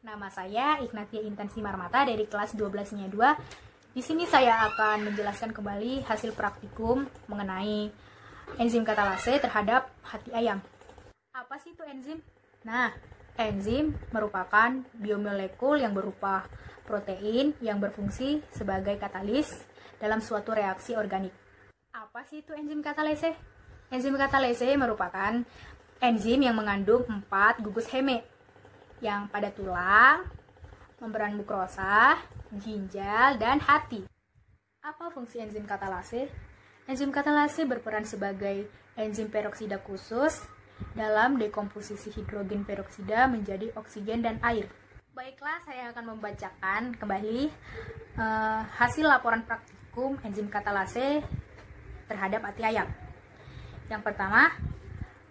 Nama saya Ignatia Intan Simarmata dari kelas 12-nya 2. Di sini saya akan menjelaskan kembali hasil praktikum mengenai enzim katalase terhadap hati ayam. Apa sih itu enzim? Nah, enzim merupakan biomolekul yang berupa protein yang berfungsi sebagai katalis dalam suatu reaksi organik. Apa sih itu enzim katalase? Enzim katalase merupakan enzim yang mengandung 4 gugus heme yang pada tulang, membran mukrosa, ginjal, dan hati. Apa fungsi enzim katalase? Enzim katalase berperan sebagai enzim peroksida khusus dalam dekomposisi hidrogen peroksida menjadi oksigen dan air. Baiklah, saya akan membacakan kembali hasil laporan praktikum enzim katalase terhadap hati ayam. Yang pertama,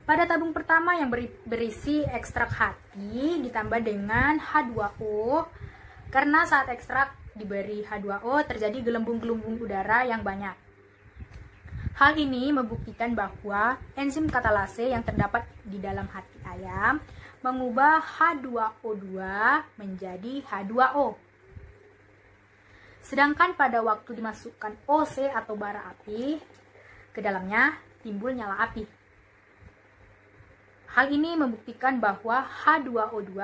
pada tabung pertama yang berisi ekstrak hati ditambah dengan H2O, karena saat ekstrak diberi H2O terjadi gelembung-gelembung udara yang banyak. Hal ini membuktikan bahwa enzim katalase yang terdapat di dalam hati ayam mengubah H2O2 menjadi H2O. Sedangkan pada waktu dimasukkan OC atau bara api ke dalamnya timbul nyala api. Hal ini membuktikan bahwa H2O2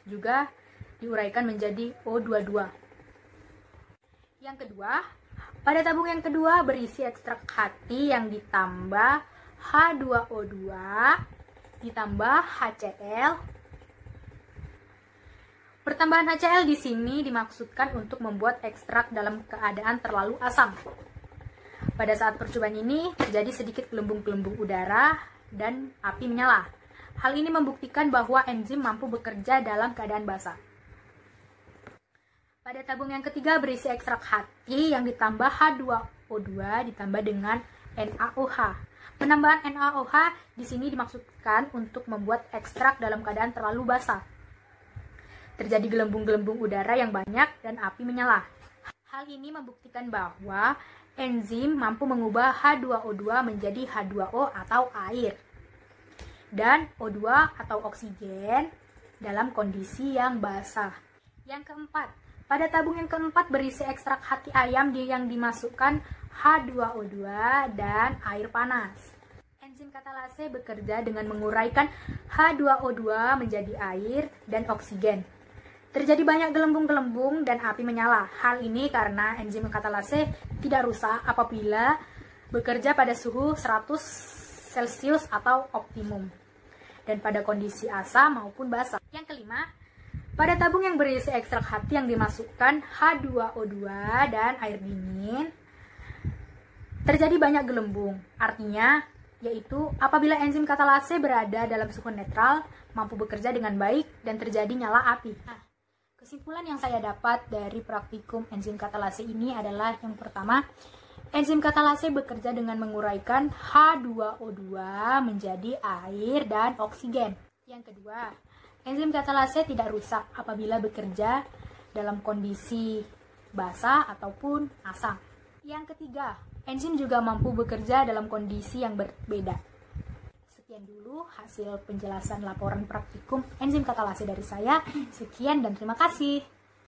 juga diuraikan menjadi O22. Yang kedua, pada tabung yang kedua berisi ekstrak hati yang ditambah H2O2 ditambah HCl. Pertambahan HCl di sini dimaksudkan untuk membuat ekstrak dalam keadaan terlalu asam. Pada saat percobaan ini terjadi sedikit gelembung-gelembung udara dan api menyala. Hal ini membuktikan bahwa enzim mampu bekerja dalam keadaan basah. Pada tabung yang ketiga berisi ekstrak hati yang ditambah H2O2 ditambah dengan NaOH. Penambahan NaOH di sini dimaksudkan untuk membuat ekstrak dalam keadaan terlalu basah. Terjadi gelembung-gelembung udara yang banyak dan api menyala. Hal ini membuktikan bahwa enzim mampu mengubah H2O2 menjadi H2O atau air dan O2 atau oksigen dalam kondisi yang basah. Yang keempat, pada tabung yang keempat berisi ekstrak hati ayam yang dimasukkan H2O2 dan air panas. Enzim katalase bekerja dengan menguraikan H2O2 menjadi air dan oksigen. Terjadi banyak gelembung-gelembung dan api menyala. Hal ini karena enzim katalase tidak rusak apabila bekerja pada suhu 100 Celcius atau optimum dan pada kondisi asam maupun basah. Yang kelima, pada tabung yang berisi ekstrak hati yang dimasukkan H2O2 dan air dingin terjadi banyak gelembung. Artinya yaitu apabila enzim katalase berada dalam suhu netral mampu bekerja dengan baik dan terjadi nyala api. Nah, kesimpulan yang saya dapat dari praktikum enzim katalase ini adalah yang pertama, enzim katalase bekerja dengan menguraikan H2O2 menjadi air dan oksigen. Yang kedua, enzim katalase tidak rusak apabila bekerja dalam kondisi basah ataupun asam. Yang ketiga, enzim juga mampu bekerja dalam kondisi yang berbeda. Sekian dulu hasil penjelasan laporan praktikum enzim katalase dari saya. Sekian dan terima kasih.